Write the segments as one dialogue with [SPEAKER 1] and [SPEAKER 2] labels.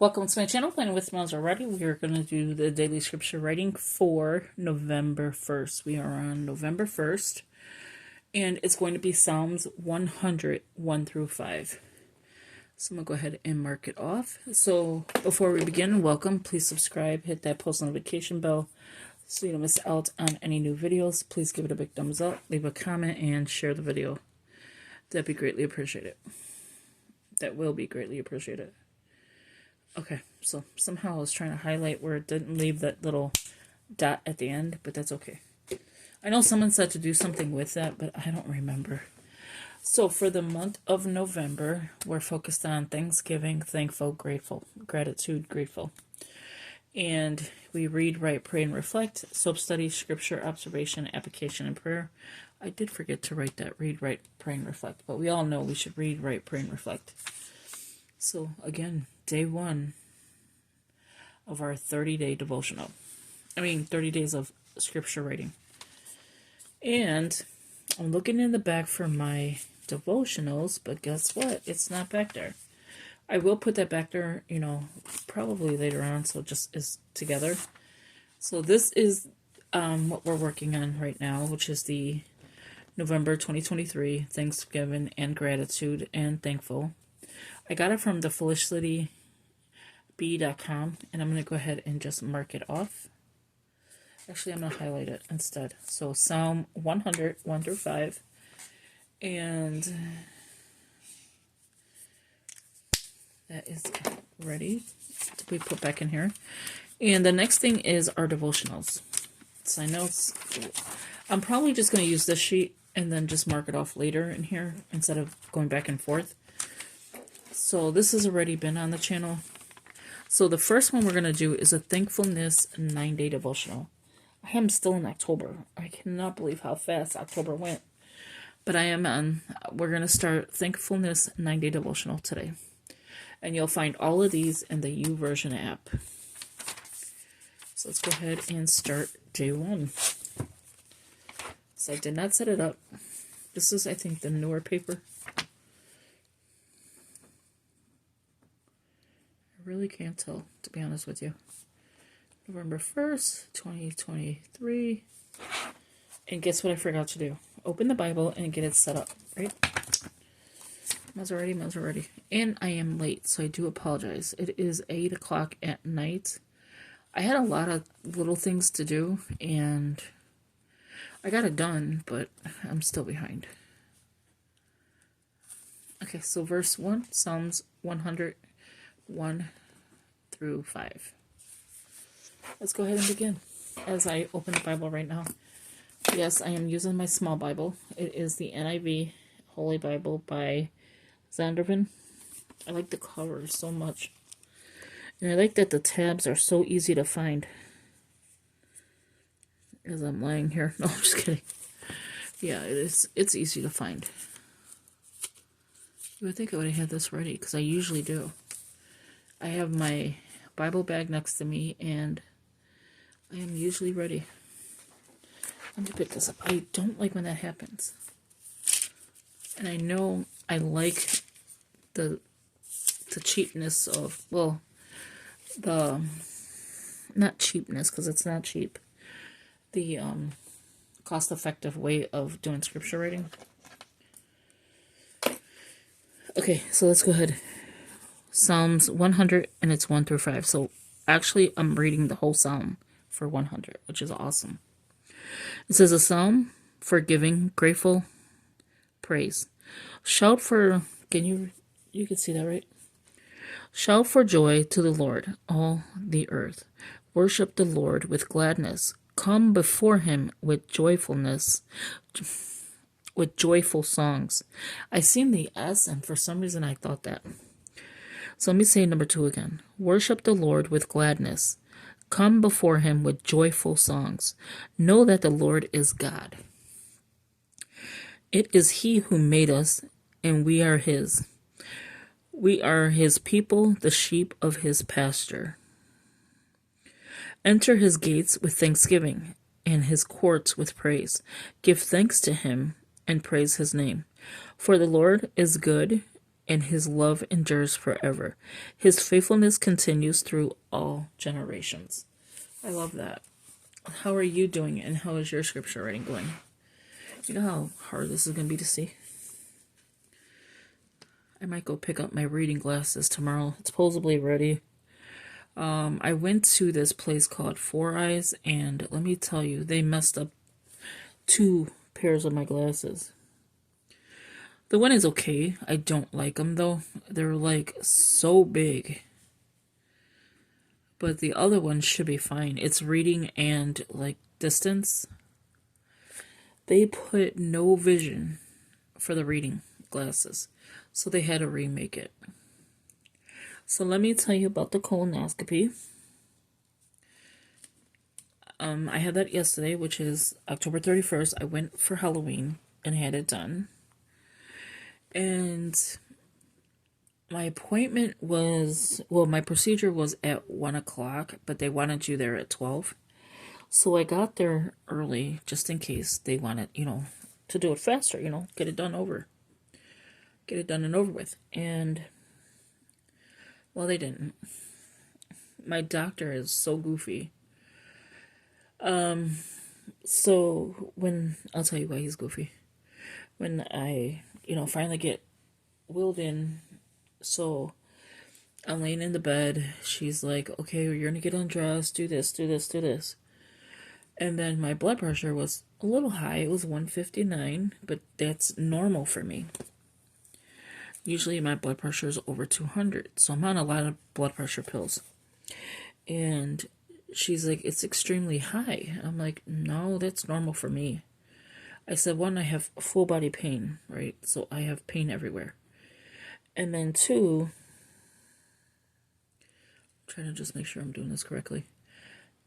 [SPEAKER 1] Welcome to my channel, Planning with Miles already. We are going to do the daily scripture writing for November 1st. We are on November 1st, and it's going to be Psalms 100, 1 through 5. So I'm going to go ahead and mark it off. So before we begin, welcome. Please subscribe, hit that post notification bell so you don't miss out on any new videos. Please give it a big thumbs up, leave a comment, and share the video. That'd be greatly appreciated. That will be greatly appreciated. Okay, so somehow I was trying to highlight where it didn't leave that little dot at the end, but that's okay. I know someone said to do something with that, but I don't remember. So for the month of November, we're focused on Thanksgiving, thankful, grateful, gratitude, grateful. And we read, write, pray, and reflect, self-study, scripture, observation, application, and prayer. I did forget to write that, read, write, pray, and reflect, but we all know we should read, write, pray, and reflect. So again, day 1 of our 30-day devotional. 30 days of scripture writing. And I'm looking in the back for my devotionals, but guess what? It's not back there. I will put that back there, probably later on, so it just is together. So this is what we're working on right now, which is the November 2023 Thanksgiving and Gratitude and Thankful. I got it from the felicitybee.com, and I'm going to go ahead and just mark it off. Actually, I'm going to highlight it instead. So Psalm 100, 1 through 5. And that is ready to be put back in here. And the next thing is our devotionals. So I know I'm probably just going to use this sheet and then just mark it off later in here instead of going back and forth. So this has already been on the channel. So the first one we're going to do is a Thankfulness 9-day devotional. I am still in October. I cannot believe how fast October went. But we're going to start Thankfulness 9-day devotional today. And you'll find all of these in the YouVersion app. So let's go ahead and start day 1. So I did not set it up. This is, I think, the newer paper. Really can't tell, to be honest with you. November 1st, 2023. And guess what I forgot to do? Open the Bible and get it set up, right? Maserati. And I am late, so I do apologize. It is 8 o'clock at night. I had a lot of little things to do, and I got it done, but I'm still behind. Okay, so verse 1, Psalms 101 through 5. Let's go ahead and begin as I open the Bible right now. Yes, I am using my small Bible. It is the NIV Holy Bible by Zondervan. I like the cover so much. And I like that the tabs are so easy to find. As I'm lying here. No, I'm just kidding. Yeah, it is. It's easy to find. You would think I would have had this ready, because I usually do. I have my Bible bag next to me, and I am usually ready. Let me pick this up. I don't like when that happens. And I know I like the cheapness of, well, not cheapness, because it's not cheap. The cost-effective way of doing scripture writing. Okay, so let's go ahead. Psalms 100, and it's 1 through 5. So actually, I'm reading the whole psalm for 100, which is awesome. It says, a psalm for giving grateful praise. Shout for, you can see that, right? Shout for joy to the Lord, all the earth. Worship the Lord with gladness. Come before him with joyfulness, with joyful songs. I seen the S, and for some reason I thought that. So let me say number 2 again. Worship the Lord with gladness. Come before him with joyful songs. Know that the Lord is God. It is he who made us, and we are his. We are his people, the sheep of his pasture. Enter his gates with thanksgiving, and his courts with praise. Give thanks to him, and praise his name. For the Lord is good, and his love endures forever. His faithfulness continues through all generations. I love that. How are you doing, and how is your scripture writing going? You know how hard this is going to be to see? I might go pick up my reading glasses tomorrow. It's supposedly ready. I went to this place called Four Eyes, and let me tell you, they messed up 2 pairs of my glasses. The one is okay. I don't like them, though. They're, like, so big. But the other one should be fine. It's reading and, like, distance. They put no vision for the reading glasses, so they had to remake it. So let me tell you about the colonoscopy. I had that yesterday, which is October 31st. I went for Halloween and had it done. And my appointment was, well, my procedure was at 1 o'clock, but they wanted you there at 12. So I got there early, just in case they wanted, to do it faster, get it done and over with. And, well, they didn't. My doctor is so goofy. So when, I'll tell you why he's goofy. When I, finally get wheeled in, so I'm laying in the bed, she's like, okay, you're gonna get undressed, do this. And then my blood pressure was a little high. It was 159, but that's normal for me. Usually my blood pressure is over 200, so I'm on a lot of blood pressure pills. And she's like, it's extremely high. I'm like, no, that's normal for me. I said, 1, I have full body pain, right? So I have pain everywhere. And then 2, I'm trying to just make sure I'm doing this correctly.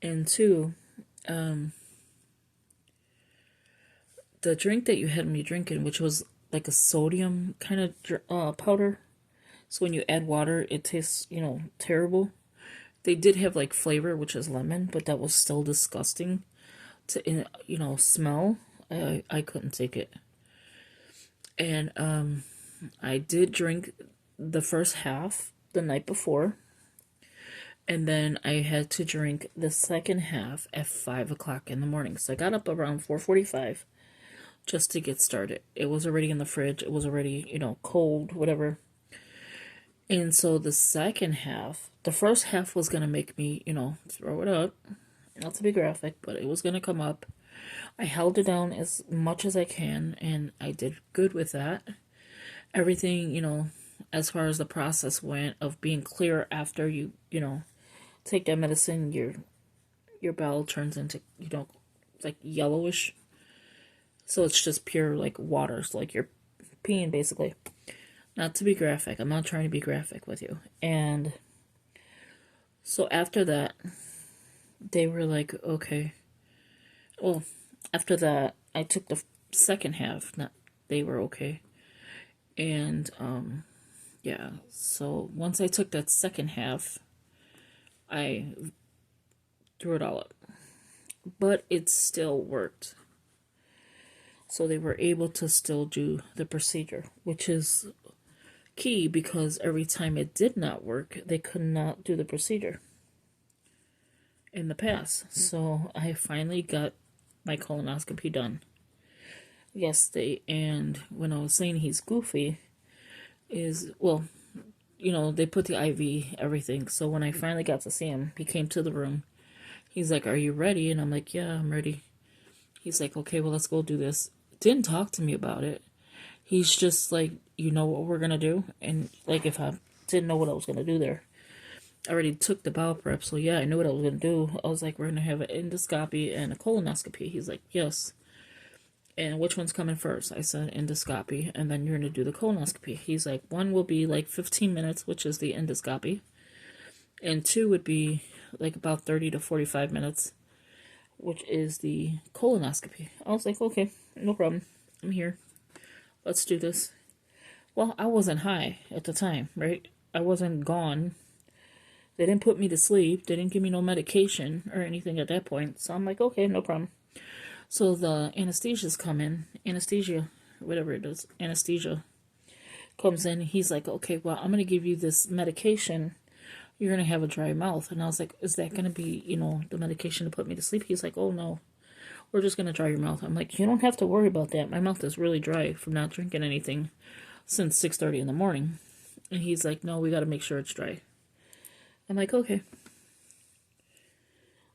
[SPEAKER 1] And 2, the drink that you had me drinking, which was like a sodium kind of powder. So when you add water, it tastes, terrible. They did have like flavor, which is lemon, but that was still disgusting to, smell. I couldn't take it. And I did drink the first half the night before. And then I had to drink the second half at 5 o'clock in the morning. So I got up around 4:45 just to get started. It was already in the fridge. It was already, cold, whatever. And so the second half, the first half was going to make me, throw it up. Not to be graphic, but it was going to come up. I held it down as much as I can, and I did good with that. Everything, as far as the process went of being clear after you, take that medicine, your bowel turns into, like yellowish. So it's just pure, like, water. It's like you're peeing, basically. Not to be graphic. I'm not trying to be graphic with you. And so after that, they were like, okay. Well, after that, I took the second half. They were okay. And, yeah. So once I took that second half, I threw it all up. But it still worked. So they were able to still do the procedure, which is key because every time it did not work, they could not do the procedure in the past. So I finally got my colonoscopy done yesterday. And when I was saying he's goofy, is, well, they put the IV, everything. So when I finally got to see him, he came to the room. He's like, are you ready? And I'm like, yeah, I'm ready. He's like, okay, well, let's go do this. Didn't talk to me about it. He's just like, you know what we're going to do? And like, if I didn't know what I was going to do there, I already took the bowel prep. So yeah, I knew what I was going to do. I was like, we're going to have an endoscopy and a colonoscopy. He's like, yes. And which one's coming first? I said endoscopy, and then you're going to do the colonoscopy. He's like, 1 will be like 15 minutes, which is the endoscopy. And 2 would be like about 30 to 45 minutes, which is the colonoscopy. I was like, okay, no problem. I'm here. Let's do this. Well, I wasn't high at the time, right? I wasn't gone. They didn't put me to sleep. They didn't give me no medication or anything at that point. So I'm like, okay, no problem. So the anesthesia, whatever it is, anesthesia comes in. He's like, okay, well, I'm going to give you this medication. You're going to have a dry mouth. And I was like, is that going to be, the medication to put me to sleep? He's like, oh, no. We're just going to dry your mouth. I'm like, you don't have to worry about that. My mouth is really dry from not drinking anything since 6:30 in the morning. And he's like, no, we got to make sure it's dry. I'm like, okay.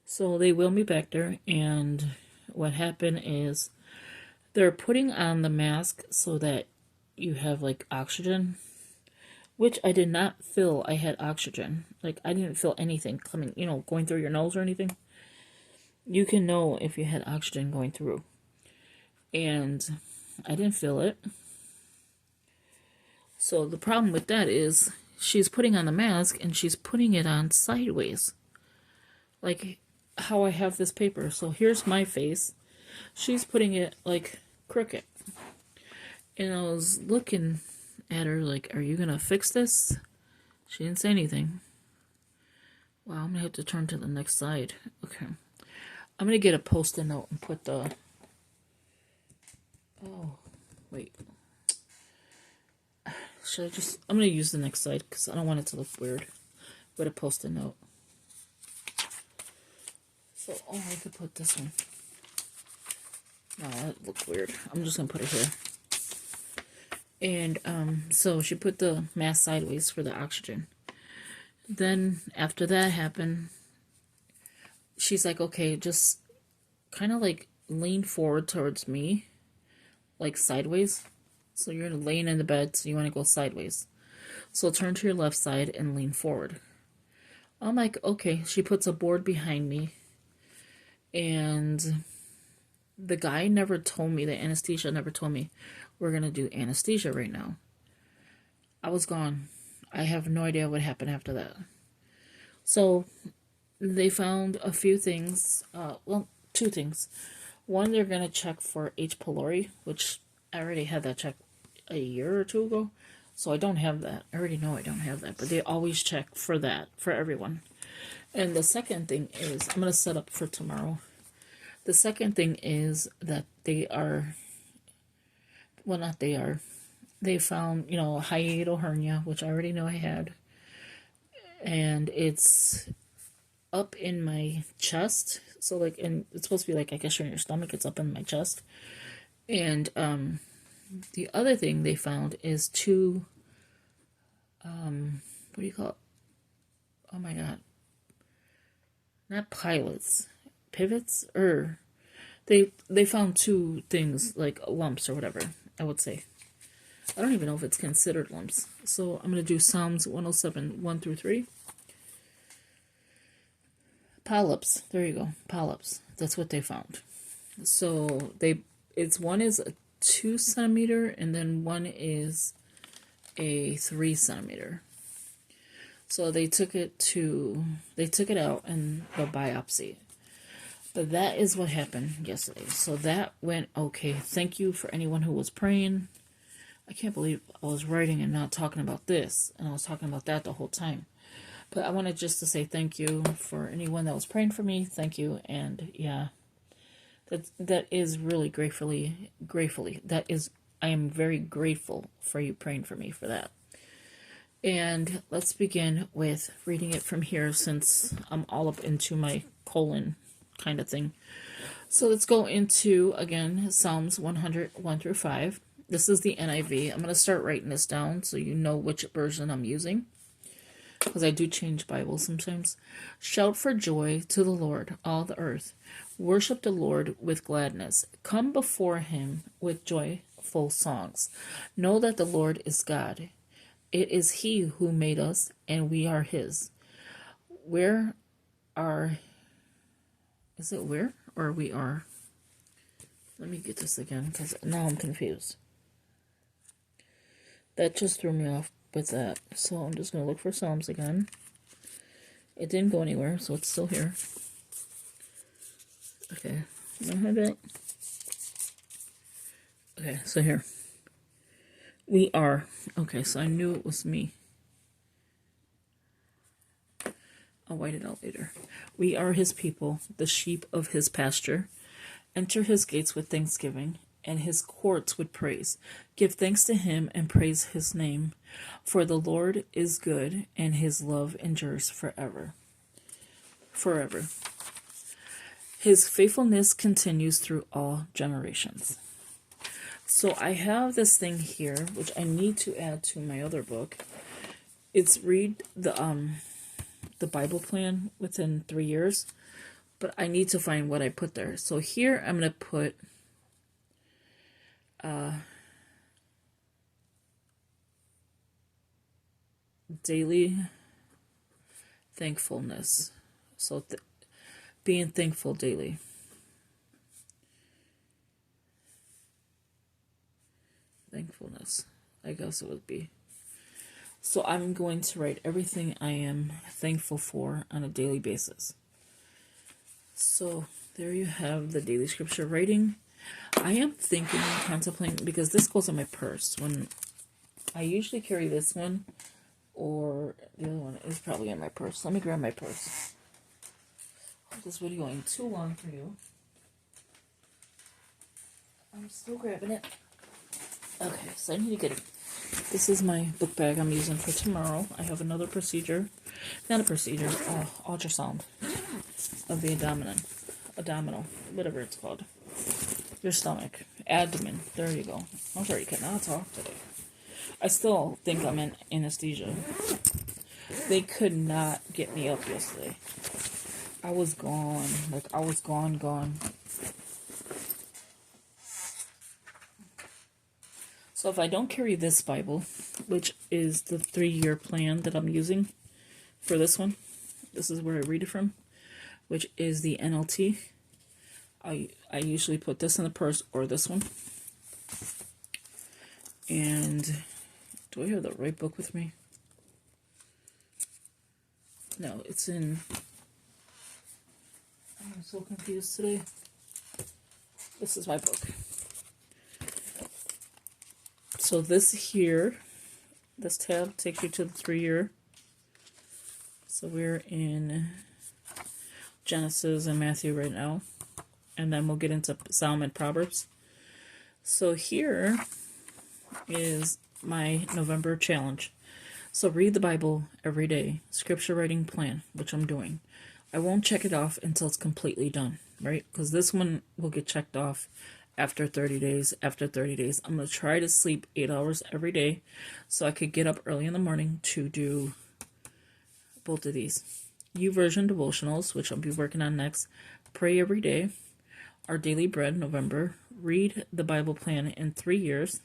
[SPEAKER 1] So they wheel me back there, and what happened is they're putting on the mask so that you have, like, oxygen, which I did not feel I had oxygen. Like, I didn't feel anything coming, going through your nose or anything. You can know if you had oxygen going through. And I didn't feel it. So the problem with that is she's putting on the mask and she's putting it on sideways. Like how I have this paper. So here's my face. She's putting it like crooked. And I was looking at her like, are you going to fix this? She didn't say anything. Wow, I'm going to have to turn to the next side. Okay. I'm going to get a post-it note and put the... Oh, wait. Should I just... I'm going to use the next side because I don't want it to look weird with a post-it note. So, I could put this one. No, that looked weird. I'm just going to put it here. And, so she put the mask sideways for the oxygen. Then, after that happened, she's like, okay, just kind of like lean forward towards me, like sideways. So you're laying in the bed, so you want to go sideways. So turn to your left side and lean forward. I'm like, okay. She puts a board behind me. And the guy never told me, the anesthesia never told me, we're going to do anesthesia right now. I was gone. I have no idea what happened after that. So they found a few things, two things. One, they're going to check for H. pylori, which I already had that check a year or two ago. So I don't have that. I already know I don't have that. But they always check for that, for everyone. And the second thing is, I'm going to set up for tomorrow. The second thing is that they are, well, not they are, they found, hiatal hernia, which I already know I had. And it's up in my chest. So, like, and it's supposed to be like, I guess you're in your stomach. It's up in my chest. And the other thing they found is two, what do you call it? Oh, my God. Not pilots. Pivots? They found two things, like lumps or whatever, I would say. I don't even know if it's considered lumps. So I'm going to do Psalms 107, 1 through 3. Polyps. There you go. Polyps. That's what they found. So one is a 2 centimeter and then one is a 3 centimeter. So they took it out and the biopsy. But that is what happened yesterday. So that went okay. Thank you for anyone who was praying. I can't believe I was writing and not talking about this. And I was talking about that the whole time. But I wanted just to say thank you for anyone that was praying for me. Thank you. And yeah, that is really gratefully. I am very grateful for you praying for me for that. And let's begin with reading it from here since I'm all up into my colon kind of thing. So let's go into, again, Psalms 100, 1 through 5. This is the NIV. I'm going to start writing this down so you know which version I'm using, because I do change Bibles sometimes. Shout for joy to the Lord, all the earth. Worship the Lord with gladness. Come before him with joyful songs. Know that the Lord is God. It is he who made us, and we are his. Is it where or we are? Let me get this again, because now I'm confused. That just threw me off with that. So I'm just going to look for Psalms again. It didn't go anywhere, so it's still here. Okay. Okay, so here. We are. Okay, so I knew it was me. I'll write it out later. We are his people, the sheep of his pasture. Enter his gates with thanksgiving and his courts with praise. Give thanks to him and praise his name, for the Lord is good, and his love endures forever. Forever. His faithfulness continues through all generations. So I have this thing here, which I need to add to my other book. It's read the Bible plan within 3 years, but I need to find what I put there. So here I'm going to put daily thankfulness. So being thankful daily. Thankfulness, I guess it would be. So I'm going to write everything I am thankful for on a daily basis. So there you have the daily scripture writing. I am thinking and contemplating, because this goes in my purse. When I usually carry this one, or the other one is probably in my purse. Let me grab my purse. This video ain't too long for you. I'm still grabbing it. Okay, so I need to get it. This is my book bag I'm using for tomorrow. I have another procedure. Not a procedure, ultrasound of the abdominal, whatever it's called. Your stomach, abdomen. There you go. I'm sorry, you cannot talk today. I still think I'm in anesthesia. They could not get me up yesterday. I was gone. Like, I was gone. So if I don't carry this Bible, which is the 3-year plan that I'm using for this one, this is where I read it from, which is the NLT. I usually put this in the purse or this one. And do I have the right book with me? No, it's in... I'm so confused today. This is my book. So this here, this tab takes you to the 3-year. So we're in Genesis and Matthew right now. And then we'll get into Psalm and Proverbs. So here is my November challenge. So read the Bible every day. Scripture writing plan, which I'm doing. I won't check it off until it's completely done, right? Because this one will get checked off after 30 days. After 30 days, I'm going to try to sleep 8 hours every day so I could get up early in the morning to do both of these. YouVersion devotionals, which I'll be working on next. Pray every day. Our Daily Bread, November. Read the Bible plan in 3 years.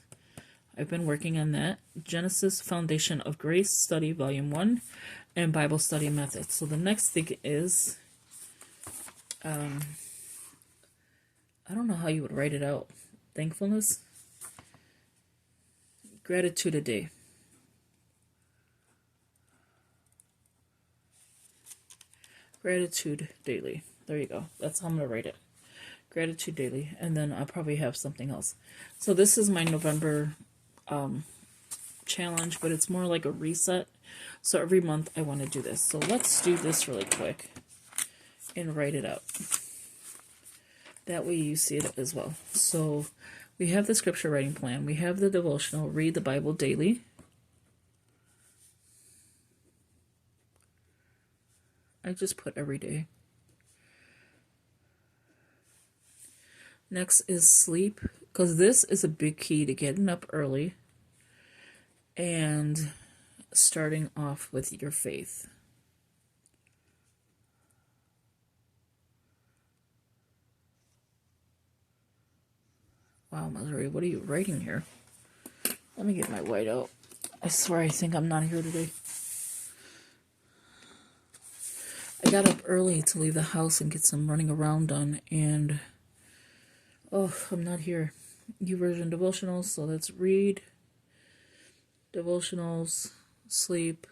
[SPEAKER 1] I've been working on that. Genesis Foundation of Grace Study, Volume 1. And Bible Study Methods. So the next thing is, I don't know how you would write it out. Thankfulness. Gratitude a day. Gratitude daily. There you go. That's how I'm going to write it. Gratitude daily. And then I'll probably have something else. So this is my November challenge, but it's more like a reset. So every month I want to do this. So let's do this really quick and write it out. That way you see it as well. So we have the scripture writing plan. We have the devotional, read the Bible daily. I just put every day. Next is sleep, because this is a big key to getting up early and starting off with your faith. Wow, Missouri, what are you writing here? Let me get my white out. I swear I think I'm not here today. I got up early to leave the house and get some running around done, and I'm not here. YouVersion devotionals, so let's read. Devotionals, sleep.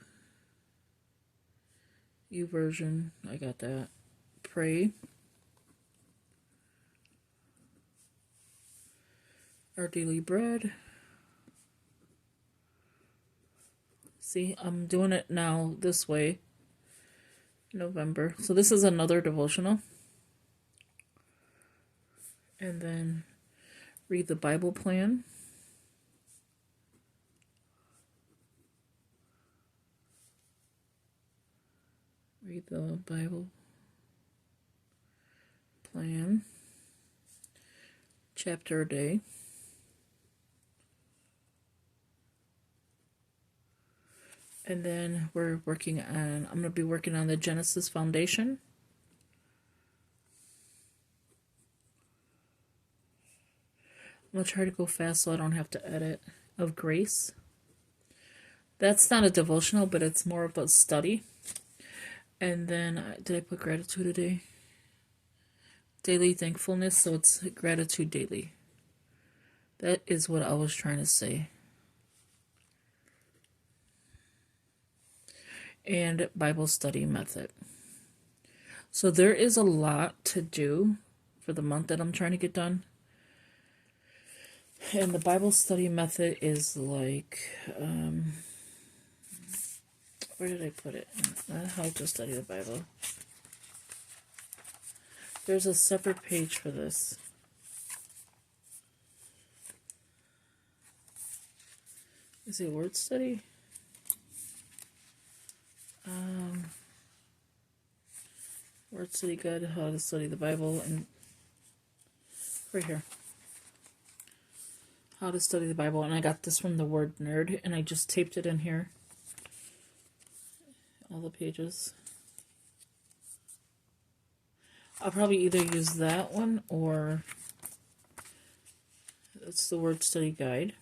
[SPEAKER 1] YouVersion, I got that. Pray. Our Daily Bread. See, I'm doing it now this way. November. So this is another devotional. And then Read the Bible plan. Read the Bible plan. Chapter a day. And then I'm going to be working on the Genesis foundation. I'm going to try to go fast so I don't have to edit. Of grace. That's not a devotional, but it's more of a study. And then, did I put gratitude a day? Daily thankfulness, so it's gratitude daily. That is what I was trying to say. And Bible study method. So there is a lot to do for the month that I'm trying to get done. And the Bible study method is like, where did I put it? How to study the Bible. There's a separate page for this. Is it word study? Word study guide, how to study the Bible, and right here. How to study the Bible, and I got this from the Word Nerd, and I just taped it in here. All the pages. I'll probably either use that one or it's the Word Study Guide.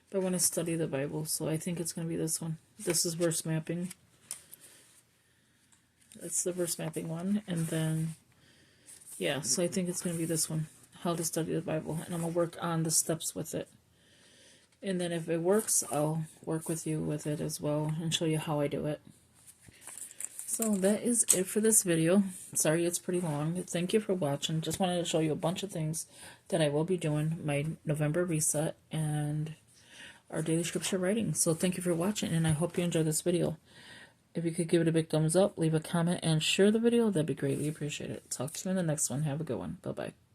[SPEAKER 1] But I want to study the Bible, so I think it's going to be this one. This is verse mapping. That's the verse mapping one. And then, yeah, so I think it's going to be this one. How to study the Bible. And I'm going to work on the steps with it. And then if it works, I'll work with you with it as well and show you how I do it. So that is it for this video. Sorry it's pretty long. Thank you for watching. Just wanted to show you a bunch of things that I will be doing. My November reset and our daily scripture writing. So thank you for watching, and I hope you enjoyed this video. If you could give it a big thumbs up, leave a comment, and share the video, that'd be greatly appreciated. Talk to you in the next one. Have a good one. Bye-bye.